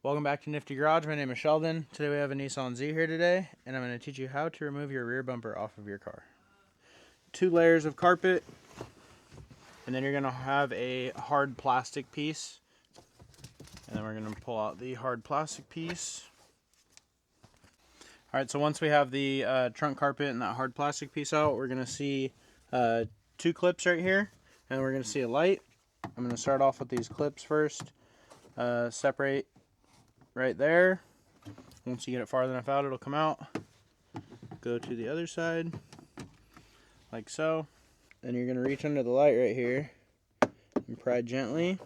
Welcome back to Nifty Garage. My name is Sheldon. Today we have a Nissan Z here today, and I'm going to teach you how to remove your rear bumper off of your car. 2 layers of carpet, and then you're going to have a hard plastic piece. And then we're going to pull out the hard plastic piece. Alright, so once we have the trunk carpet and that hard plastic piece out, we're going to see 2 clips right here, and we're going to see a light. I'm going to start off with these clips first. Separate right there. Once you get it farther enough out, it'll come out. Go to the other side, like so. Then you're going to reach under the light right here and pry gently.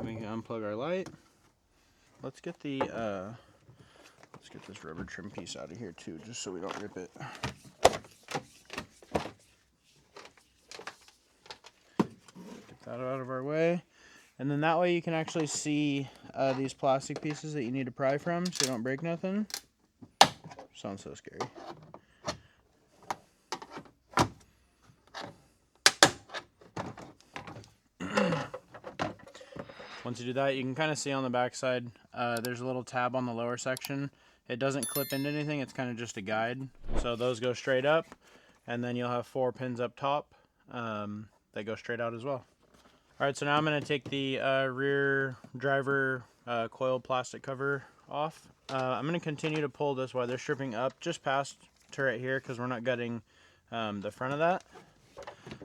We can unplug our light. Let's get the let's get this rubber trim piece out of here too, just so we don't rip it. Get that out of our way. And then that way you can actually see these plastic pieces that you need to pry from so you don't break nothing. Sounds so scary. Once you do that, you can kind of see on the back side, there's a little tab on the lower section. It doesn't clip into anything, it's kind of just a guide. So those go straight up, and then you'll have 4 pins up top that go straight out as well. Alright, so now I'm going to take the rear driver coil plastic cover off. I'm going to continue to pull this weather stripping up just past to right here because we're not gutting the front of that.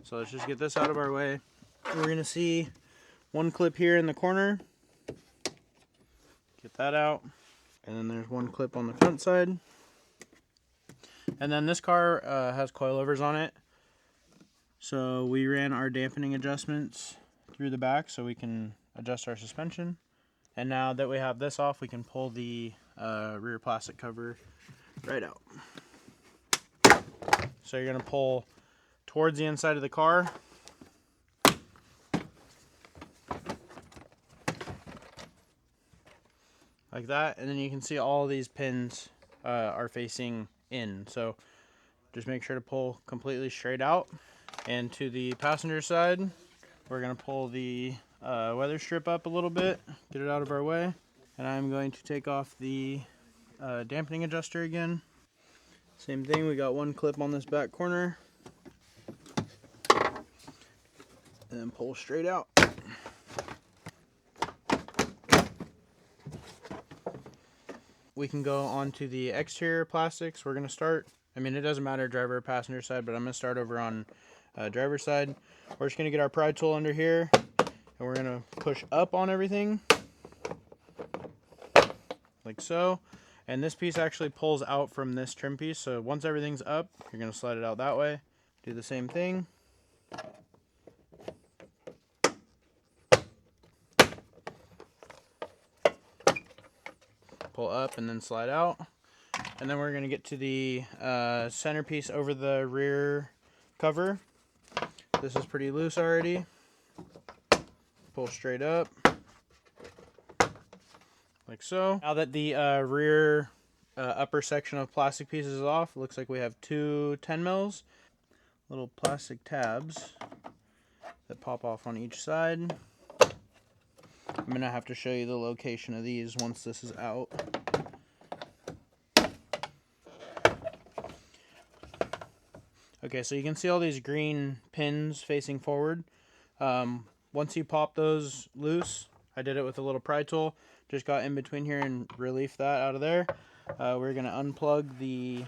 So let's just get this out of our way. We're going to see 1 clip here in the corner. Get that out. And then there's 1 clip on the front side. And then this car has coilovers on it. So we ran our dampening adjustments through the back so we can adjust our suspension. And now that we have this off, we can pull the rear plastic cover right out. So you're going to pull towards the inside of the car. Like that, and then you can see all these pins are facing in. So just make sure to pull completely straight out. And to the passenger side, we're going to pull the weather strip up a little bit, get it out of our way. And I'm going to take off the dampening adjuster again. Same thing, we got 1 clip on this back corner. And then pull straight out. We can go on to the exterior plastics. We're going to start, it doesn't matter driver or passenger side, but I'm going to start over on driver's side. We're just going to get our pry tool under here, and we're going to push up on everything, like so. And this piece actually pulls out from this trim piece, so once everything's up, you're going to slide it out that way. Do the same thing. Pull up and then slide out. And then we're going to get to the centerpiece over the rear cover. This is pretty loose already. Pull straight up, like so. Now that the rear upper section of plastic pieces is off, it looks like we have 2 10 mils, little plastic tabs that pop off on each side. I'm going to have to show you the location of these once this is out. Okay, so you can see all these green pins facing forward. Once you pop those loose, I did it with a little pry tool, just got in between here and relieved that out of there. We're going to unplug the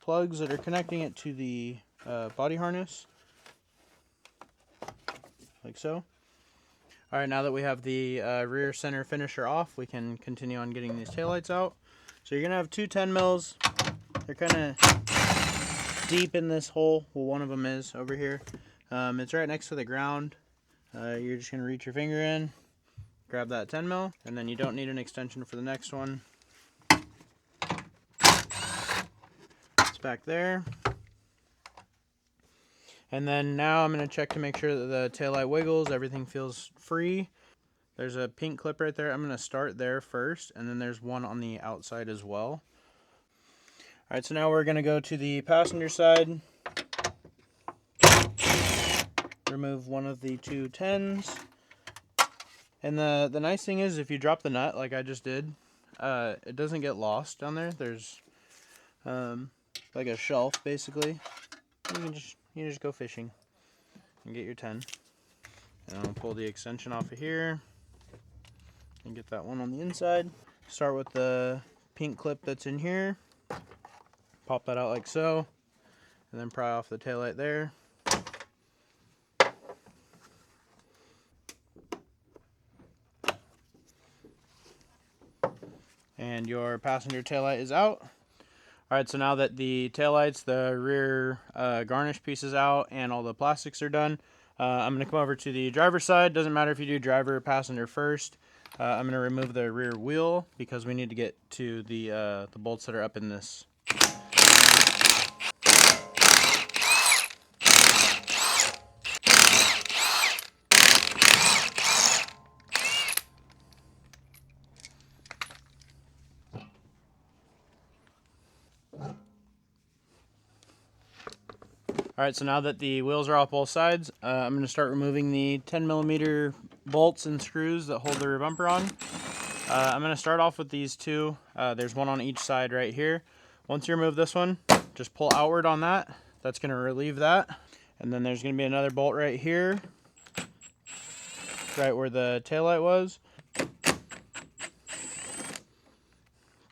plugs that are connecting it to the body harness, like so. Alright, now that we have the rear center finisher off, we can continue on getting these taillights out. So you're going to have 2 10 mils. They're kind of deep in this hole. Well, one of them is over here. It's right next to the ground. You're just going to reach your finger in, grab that 10 mil, and then you don't need an extension for the next one. It's back there. And then now I'm going to check to make sure that the taillight wiggles, everything feels free. There's a pink clip right there. I'm going to start there first, and then there's one on the outside as well. Alright, so now we're going to go to the passenger side. Remove one of the 2 10s. And the nice thing is, if you drop the nut like I just did, it doesn't get lost down there. There's like a shelf basically. You can just go fishing and get your 10. And I'll pull the extension off of here and get that one on the inside. Start with the pink clip that's in here. Pop that out like so, and then pry off the taillight there. And your passenger taillight is out. Alright, so now that the taillights, the rear garnish piece is out, and all the plastics are done, I'm going to come over to the driver's side. Doesn't matter if you do driver or passenger first. I'm going to remove the rear wheel because we need to get to the bolts that are up in this. Alright, so now that the wheels are off both sides, I'm going to start removing the 10mm bolts and screws that hold the rear bumper on. I'm going to start off with these two. There's one on each side right here. Once you remove this one, just pull outward on that. That's going to relieve that. And then there's going to be another bolt right here, right where the taillight was.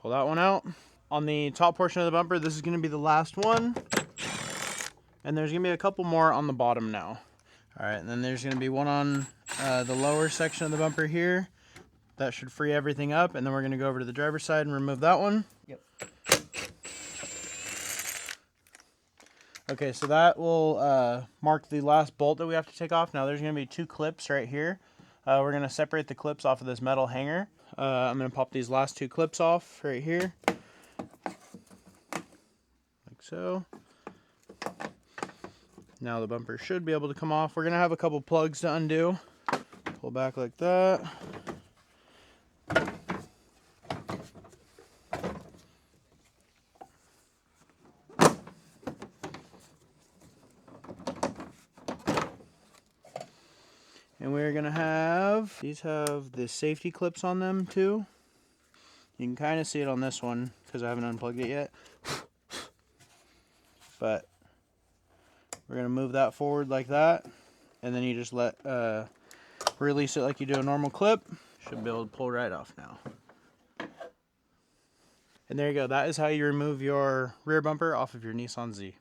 Pull that one out. On the top portion of the bumper, this is going to be the last one. And there's going to be a couple more on the bottom now. Alright, and then there's going to be one on the lower section of the bumper here. That should free everything up, and then we're going to go over to the driver's side and remove that one. Yep. Okay, so that will mark the last bolt that we have to take off. Now there's going to be 2 clips right here. We're going to separate the clips off of this metal hanger. I'm going to pop these last 2 clips off right here. Like so. Now the bumper should be able to come off. We're going to have a couple plugs to undo. Pull back like that. And we're going to have, these have the safety clips on them too. You can kind of see it on this one because I haven't unplugged it yet. But we're going to move that forward like that. And then you just release it like you do a normal clip. Should be able to pull right off now. And there you go. That is how you remove your rear bumper off of your Nissan Z.